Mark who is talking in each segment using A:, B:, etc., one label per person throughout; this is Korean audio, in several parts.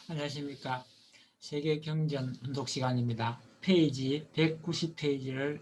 A: 안녕하십니까. 세계경전 운동 시간입니다. 페이지 190페이지를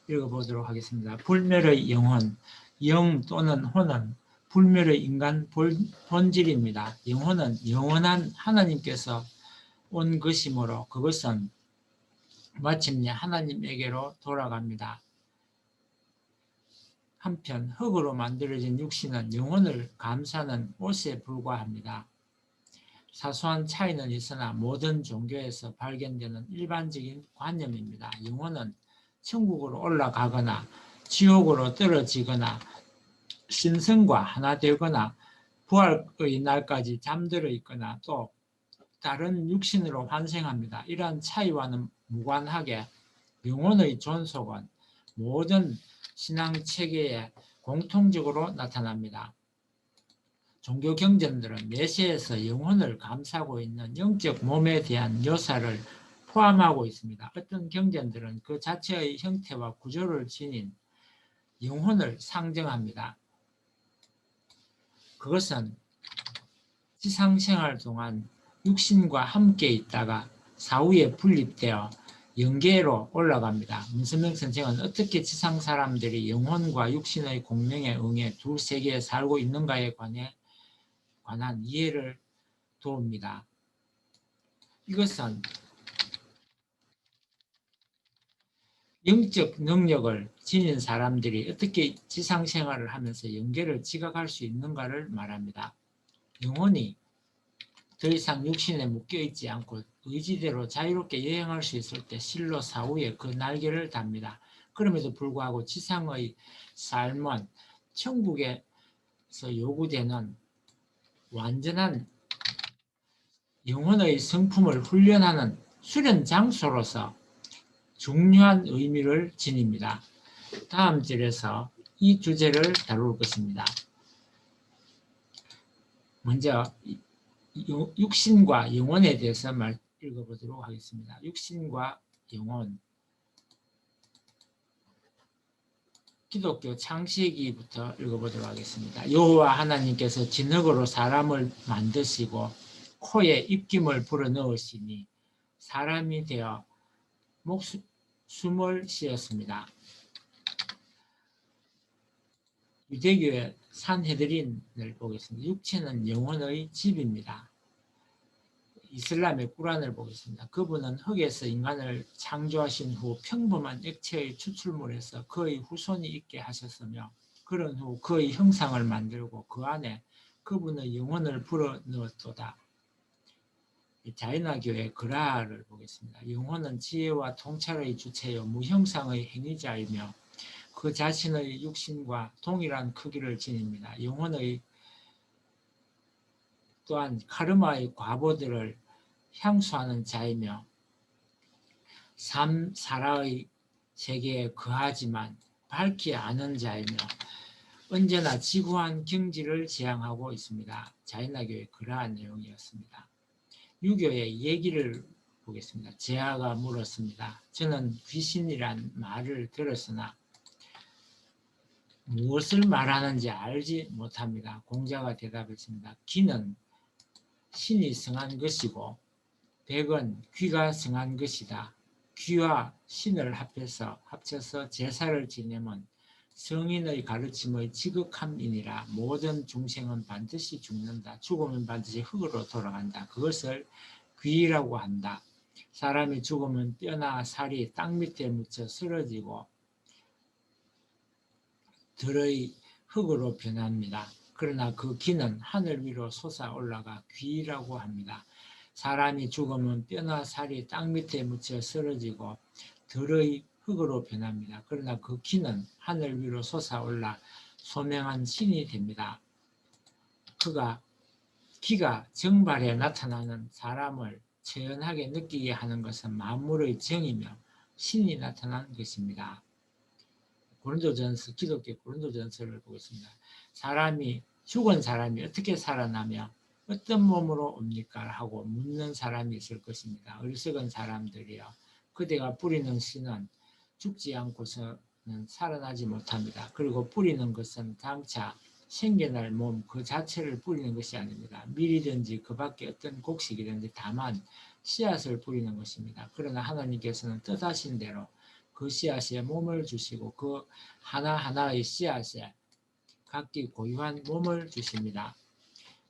A: 읽어보도록 하겠습니다. 불멸의 영혼, 영 또는 혼은 불멸의 인간 본질입니다. 영혼은 영원한 하나님께서 온 것이므로 그것은 마침내 하나님에게로 돌아갑니다. 한편 흙으로 만들어진 육신은 영혼을 감싸는 옷에 불과합니다. 사소한 차이는 있으나 모든 종교에서 발견되는 일반적인 관념입니다. 영혼은 천국으로 올라가거나 지옥으로 떨어지거나 신성과 하나 되거나 부활의 날까지 잠들어 있거나 또 다른 육신으로 환생합니다. 이러한 차이와는 무관하게 영혼의 존속은 모든 신앙체계에 공통적으로 나타납니다. 종교 경전들은 내세에서 영혼을 감싸고 있는 영적 몸에 대한 묘사를 포함하고 있습니다. 어떤 경전들은 그 자체의 형태와 구조를 지닌 영혼을 상정합니다. 그것은 지상생활 동안 육신과 함께 있다가 사후에 분립되어 영계로 올라갑니다. 문선명 선생은 어떻게 지상 사람들이 영혼과 육신의 공명에 응해 두 세계에 살고 있는가에 관한 이해를 도웁니다. 이것은 영적 능력을 지닌 사람들이 어떻게 지상생활을 하면서 영계를 지각할 수 있는가를 말합니다. 영혼이 더 이상 육신에 묶여있지 않고 의지대로 자유롭게 여행할 수 있을 때 실로 사후에 그 날개를 답니다. 그럼에도 불구하고 지상의 삶은 천국에서 요구되는 완전한 영혼의 성품을 훈련하는 수련 장소로서 중요한 의미를 지닙니다. 다음 절에서 이 주제를 다룰 것입니다. 먼저 육신과 영혼에 대해서 읽어보도록 하겠습니다. 육신과 영혼. 기독교 창세기부터 읽어보도록 하겠습니다. 여호와 하나님께서 진흙으로 사람을 만드시고 코에 입김을 불어넣으시니 사람이 되어 숨을 쉬었습니다. 유대교의 산헤드린을 보겠습니다. 육체는 영혼의 집입니다. 이슬람의 꾸란을 보겠습니다. 그분은 흙에서 인간을 창조하신 후 평범한 액체의 추출물에서 그의 후손이 있게 하셨으며 그런 후 그의 형상을 만들고 그 안에 그분의 영혼을 불어넣었도다. 자이나교의 그라를 보겠습니다. 영혼은 지혜와 통찰의 주체요 무형상의 행위자이며 그 자신의 육신과 동일한 크기를 지닙니다. 영혼의 또한 카르마의 과보들을 향수하는 자이며 삼사라의 세계에 거하지만 밝히 아는 자이며 언제나 지구한 경지를 지향하고 있습니다. 자이나교의 그러한 내용이었습니다. 유교의 얘기를 보겠습니다. 제아가 물었습니다. 저는 귀신이란 말을 들었으나 무엇을 말하는지 알지 못합니다. 공자가 대답했습니다. 귀는 신이 성한 것이고 백은 귀가 성한 것이다. 귀와 신을 합쳐서 제사를 지내면 성인의 가르침의 지극함이니라. 모든 중생은 반드시 죽는다. 죽으면 반드시 흙으로 돌아간다. 그것을 귀라고 한다. 사람이 죽으면 뼈나 살이 땅 밑에 묻혀 쓰러지고 들의 흙으로 변합니다. 그러나 그 기는 하늘 위로 솟아올라가 귀라고 합니다. 사람이 죽으면 뼈나 살이 땅 밑에 묻혀 쓰러지고 들의 흙으로 변합니다. 그러나 그 기는 하늘 위로 솟아올라 소명한 신이 됩니다. 기가 정발에 나타나는 사람을 처연하게 느끼게 하는 것은 만물의 정이며 신이 나타난 것입니다. 고린도전서, 기독교 고린도전서를 보겠습니다. 죽은 사람이 어떻게 살아나며 어떤 몸으로 옵니까? 하고 묻는 사람이 있을 것입니다. 어리석은 사람들이여, 그대가 뿌리는 씨는 죽지 않고서는 살아나지 못합니다. 그리고 뿌리는 것은 장차 생겨날 몸 그 자체를 뿌리는 것이 아닙니다. 밀이든지 그 밖에 어떤 곡식이든지 다만 씨앗을 뿌리는 것입니다. 그러나 하나님께서는 뜻하신 대로 그 씨앗에 몸을 주시고 그 하나하나의 씨앗에 각기 고유한 몸을 주십니다.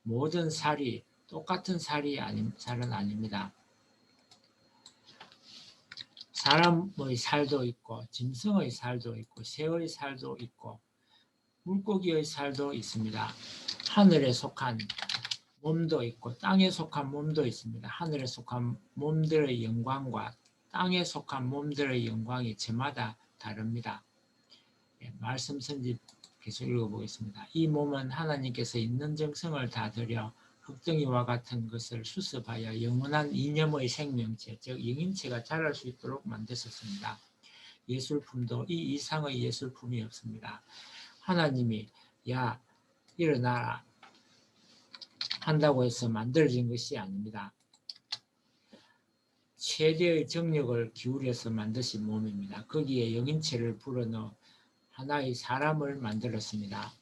A: 모든 살이 똑같은 살은 아닙니다. 사람의 살도 있고 짐승의 살도 있고 새의 살도 있고 물고기의 살도 있습니다. 하늘에 속한 몸도 있고 땅에 속한 몸도 있습니다. 하늘에 속한 몸들의 영광과 땅에 속한 몸들의 영광이 저마다 다릅니다. 말씀 선지 계속 읽어보겠습니다. 이 몸은 하나님께서 있는 정성을 다 들여 흙덩이와 같은 것을 수습하여 영원한 이념의 생명체, 즉 영인체가 자랄 수 있도록 만드셨습니다. 예술품도 이 이상의 예술품이 없습니다. 하나님이 야 일어나라 한다고 해서 만들어진 것이 아닙니다. 최대의 정력을 기울여서 만드신 몸입니다. 거기에 영인체를 불어넣어 하나의 사람을 만들었습니다.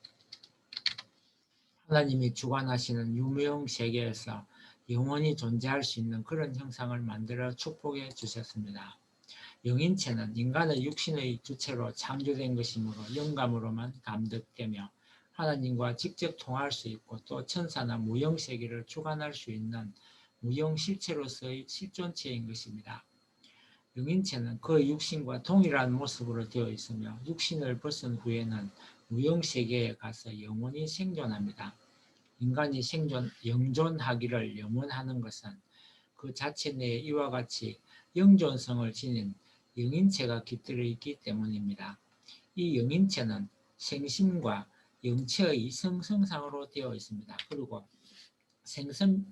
A: 하나님이 주관하시는 유무형 세계에서 영원히 존재할 수 있는 그런 형상을 만들어 축복해 주셨습니다. 영인체는 인간의 육신의 주체로 창조된 것이므로 영감으로만 감독되며 하나님과 직접 통할 수 있고 또 천사나 무형세계를 주관할 수 있는 무형실체로서의 실존체인 것입니다. 영인체는 그 육신과 동일한 모습으로 되어 있으며 육신을 벗은 후에는 무형세계에 가서 영원히 생존합니다. 인간이 영존하기를 염원하는 것은 그 자체 내에 이와 같이 영존성을 지닌 영인체가 깃들어 있기 때문입니다. 이 영인체는 생심과 영체의 이성성상으로 되어 있습니다. 그리고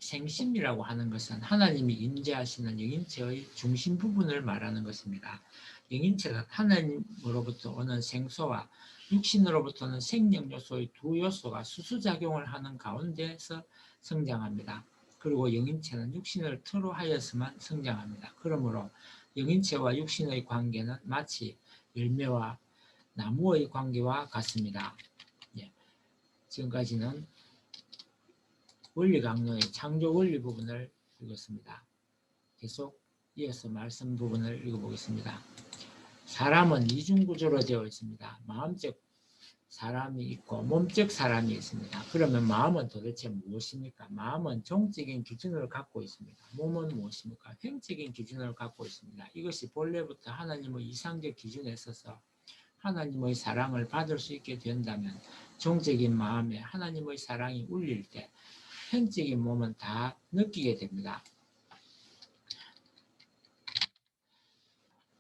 A: 생심이라고 하는 것은 하나님이 임재하시는 영인체의 중심 부분을 말하는 것입니다. 영인체는 하나님으로부터 오는 생소와 육신으로부터는 생명 요소의 두 요소가 수수작용을 하는 가운데서 성장합니다. 그리고 영인체는 육신을 틀어 하여서만 성장합니다. 그러므로 영인체와 육신의 관계는 마치 열매와 나무의 관계와 같습니다. 지금까지는 원리 강론의 창조 원리 부분을 읽었습니다. 계속 이어서 말씀 부분을 읽어보겠습니다. 사람은 이중 구조로 되어 있습니다. 마음적 사람이 있고 몸적 사람이 있습니다. 그러면 마음은 도대체 무엇입니까? 마음은 종적인 기준을 갖고 있습니다. 몸은 무엇입니까? 행적인 기준을 갖고 있습니다. 이것이 본래부터 하나님의 이상적 기준에 있어서 하나님의 사랑을 받을 수 있게 된다면 종적인 마음에 하나님의 사랑이 울릴 때 행적인 몸은 다 느끼게 됩니다.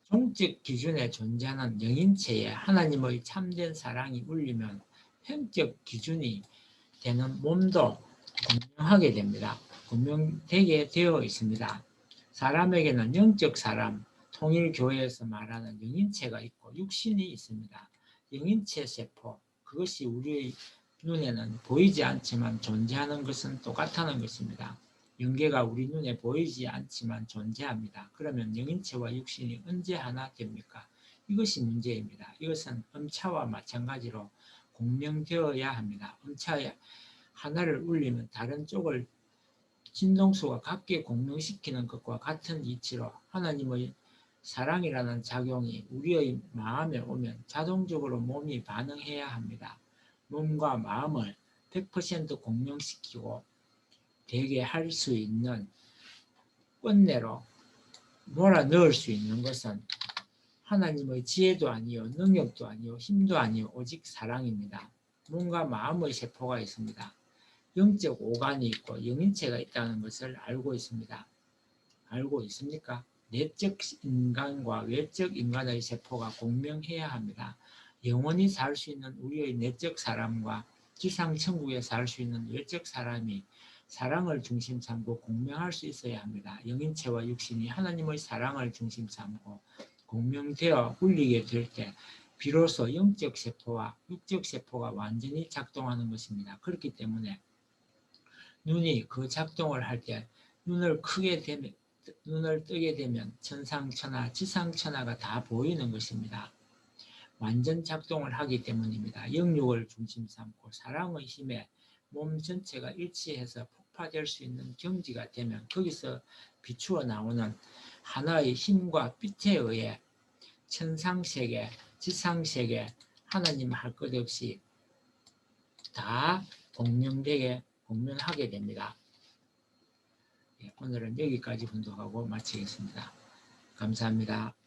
A: 종적 기준에 존재하는 영인체에 하나님의 참된 사랑이 울리면 행적 기준이 되는 몸도 분명하게 됩니다. 분명되게 되어 있습니다. 사람에게는 영적 사람, 통일교회에서 말하는 영인체가 있고 육신이 있습니다. 영인체 세포, 그것이 우리의 눈에는 보이지 않지만 존재하는 것은 똑같다는 것입니다. 영계가 우리 눈에 보이지 않지만 존재합니다. 그러면 영인체와 육신이 언제 하나 됩니까? 이것이 문제입니다. 이것은 음차와 마찬가지로 공명되어야 합니다. 음차에 하나를 울리면 다른 쪽을 진동수와 같게 공명시키는 것과 같은 이치로 하나님의 사랑이라는 작용이 우리의 마음에 오면 자동적으로 몸이 반응해야 합니다. 몸과 마음을 100% 공명시키고 되게 할 수 있는 꼰대로 몰아넣을 수 있는 것은 하나님의 지혜도 아니요 능력도 아니요 힘도 아니요 오직 사랑입니다. 몸과 마음의 세포가 있습니다. 영적 오간이 있고 영인체가 있다는 것을 알고 있습니다. 알고 있습니까? 내적 인간과 외적 인간의 세포가 공명해야 합니다. 영원히 살 수 있는 우리의 내적 사람과 지상천국에 살 수 있는 외적 사람이 사랑을 중심 삼고 공명할 수 있어야 합니다. 영인체와 육신이 하나님의 사랑을 중심 삼고 공명되어 울리게 될 때 비로소 영적 세포와 육적 세포가 완전히 작동하는 것입니다. 그렇기 때문에 눈이 그 작동을 할 때 눈을 뜨게 되면 천상천하, 지상천하가 다 보이는 것입니다. 완전 작동을 하기 때문입니다. 영육을 중심 삼고 사랑의 힘에 몸 전체가 일치해서 폭파될 수 있는 경지가 되면 거기서 비추어 나오는 하나의 힘과 빛에 의해 천상세계, 지상세계, 하나님 할 것 없이 다 공명하게 됩니다. 오늘은 여기까지 분석하고 마치겠습니다. 감사합니다.